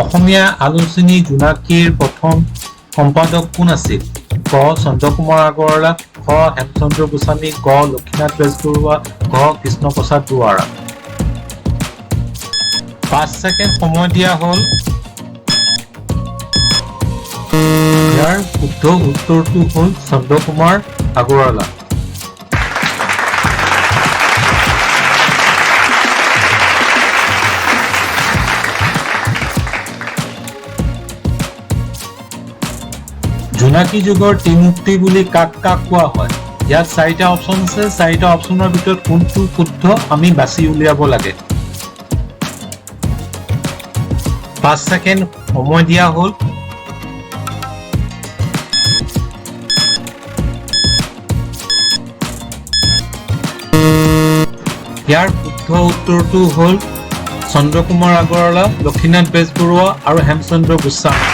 অসমীয়া আলোচনী জোনাকীৰ প্ৰথম সম্পাদক কোন আছিল? ক চন্দ্ৰকুমাৰ আগৰৱালা, খ হেমচন্দ্ৰ গোস্বামী, গ লক্ষীনাথ বেজবৰুৱা, ঘ কৃষ্ণপ্ৰসাদ দুৱৰা। 5 ছেকেণ্ড সময় দিয়া হ'ল। ইয়াৰ শুদ্ধ উত্তৰটো হ'ল চন্দ্ৰকুমাৰ আগৰৱালা। জোনাকী যুগৰ ত্ৰিমূৰ্তি বুলি কাক কাক কোৱা হয়? ইয়াত 4টা অপশ্যন আছে। 4টা অপশ্যনৰ ভিতৰত কোনটো শুদ্ধ আমি বাছি উলিয়াব লাগে। 5 ছেকেণ্ড সময় দিয়া হ'ল। ইয়াৰ শুদ্ধ উত্তৰটো হ'ল চন্দ্ৰকুমাৰ আগৰৱালা, লক্ষীনাথ বেজবৰুৱা আৰু হেমচন্দ্ৰ গোস্বামী।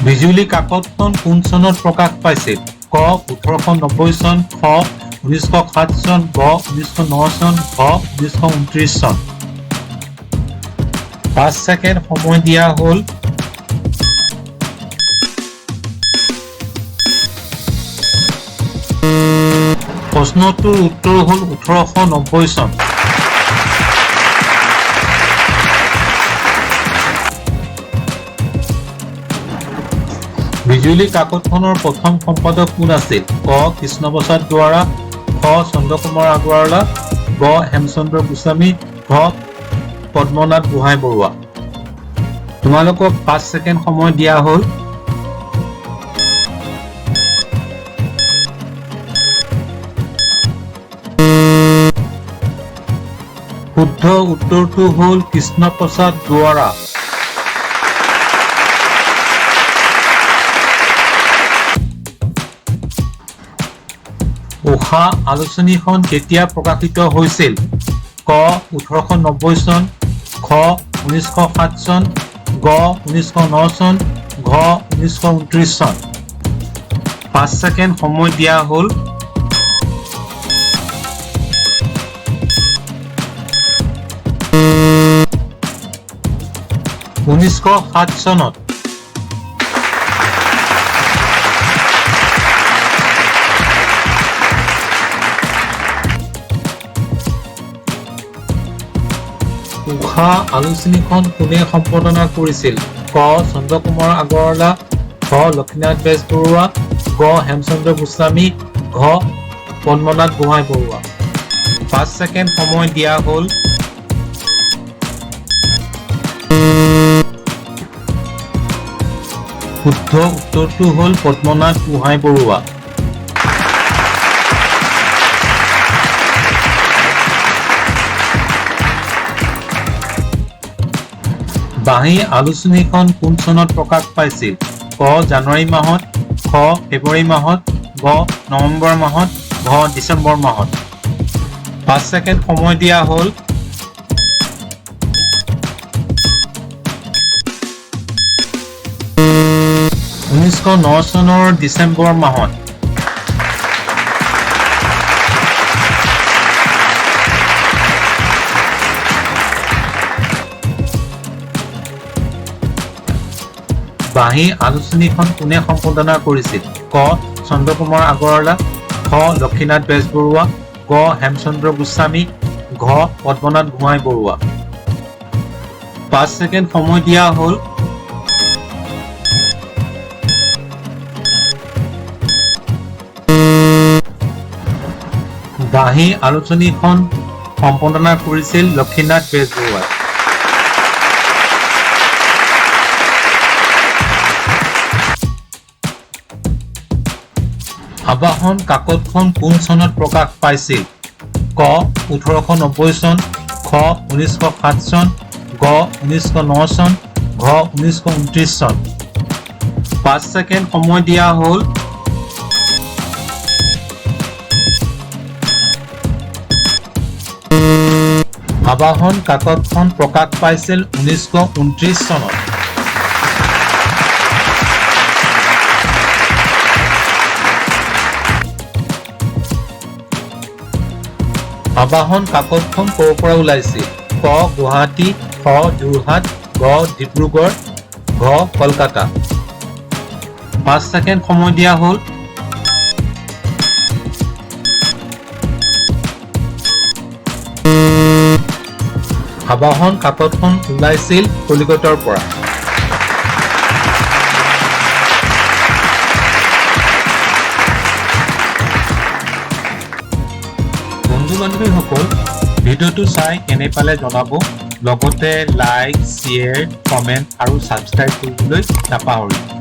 বিজুলী কাকতখন কোন চনত প্ৰকাশ পাইছিল? ক 1890 চন, খ 1907 চন, গ 1909 চন, ঘ 1929 চন। 5 ছেকেণ্ড সময় দিয়া হ'ল। প্ৰশ্নটোৰ উত্তৰ হ'ল 1890 চন। বিজুলী কাকতখনৰ প্ৰথম সম্পাদক কোন আছিল? ক কৃষ্ণপ্ৰসাদ দুৱৰা, খ চন্দ্ৰকুমাৰ আগৰৱালা, গ হেমচন্দ্ৰ গোস্বামী, ঘ পদ্মনাথ গোহাঁই বৰুৱা। তোমালোকক 5 ছেকেণ্ড সময় দিয়া হ'ল। শুদ্ধ উত্তৰটো হ'ল কৃষ্ণপ্ৰসাদ দুৱৰা। উষা আলোচনীখন কেতিয়া প্ৰকাশিত হৈছিল? ক 1890 চন, খ 1907 চন, গ 1909 চন, ঘ 1929 চন। 5 ছেকেণ্ড সময় দিয়া হ'ল। « 1907 চনত। উষা আলোচনীখন কোনে সম্পাদনা কৰিছিল? ক চন্দ্ৰকুমাৰ আগৰৱালা, খ লক্ষীনাথ বেজবৰুৱা, গ হেমচন্দ্ৰ গোস্বামী, ঘ পদ্মনাথ গোহাঁই বৰুৱা। 5 ছেকেণ্ড সময় দিয়া হ'ল। শুদ্ধ উত্তৰটো হ'ল পদ্মনাথ গোহাঁই বৰুৱা। বাঁহী আলোচনীখন কোন চনত প্ৰকাশ পাইছিল? ক জানুৱাৰী মাহত, খ ফেব্ৰুৱাৰী মাহত, গ নৱেম্বৰ মাহত, ঘ ডিচেম্বৰ মাহত। 5 ছেকেণ্ড সময় দিয়া হ'ল। « 1909 চনৰ ডিচেম্বৰ মাহত। বাঁহী আলোচনীখন কোনে সম্পাদনা কৰিছিল? ক চন্দ্ৰকুমাৰ আগৰৱালা, খ লক্ষীনাথ বেজবৰুৱা, গ হেমচন্দ্ৰ গোস্বামী, ঘ পদ্মনাথ গোহাঁই বৰুৱা। 5 ছেকেণ্ড সময় দিয়া হ'ল। বাঁহী আলোচনীখন সম্পাদনা কৰিছিল লক্ষীনাথ বেজবৰুৱাই। আবাহন কাকতখন কোন চনত প্ৰকাশ পাইছিল? ক 1890 চন, খ 1907 চন, গ 1909 চন, ঘ 1929 চন। 5 ছেকেণ্ড সময় দিয়া হ'ল। আবাহন কাকতখন প্ৰকাশ পাইছিল 1929 চনত। আবাহন কাকতখন ক'ৰ পৰা ওলাইছিল? ক গুৱাহাটী, খ যোৰহাট, গ ডিব্ৰুগড়, ঘ কলকাতা। 5 ছেকেণ্ড সময় দিয়া হ'ল। আবাহন কাকতখন ওলাইছিল কলিকতাৰ পৰা। বন্ধু-বান্ধৱীসকল, ভিডিঅ'টো চাই কেনে পালে জনাব। লগতে লাইক, শ্বেয়াৰ, কমেণ্ট আৰু ছাবস্ক্ৰাইব কৰিবলৈ নাপাহৰিব।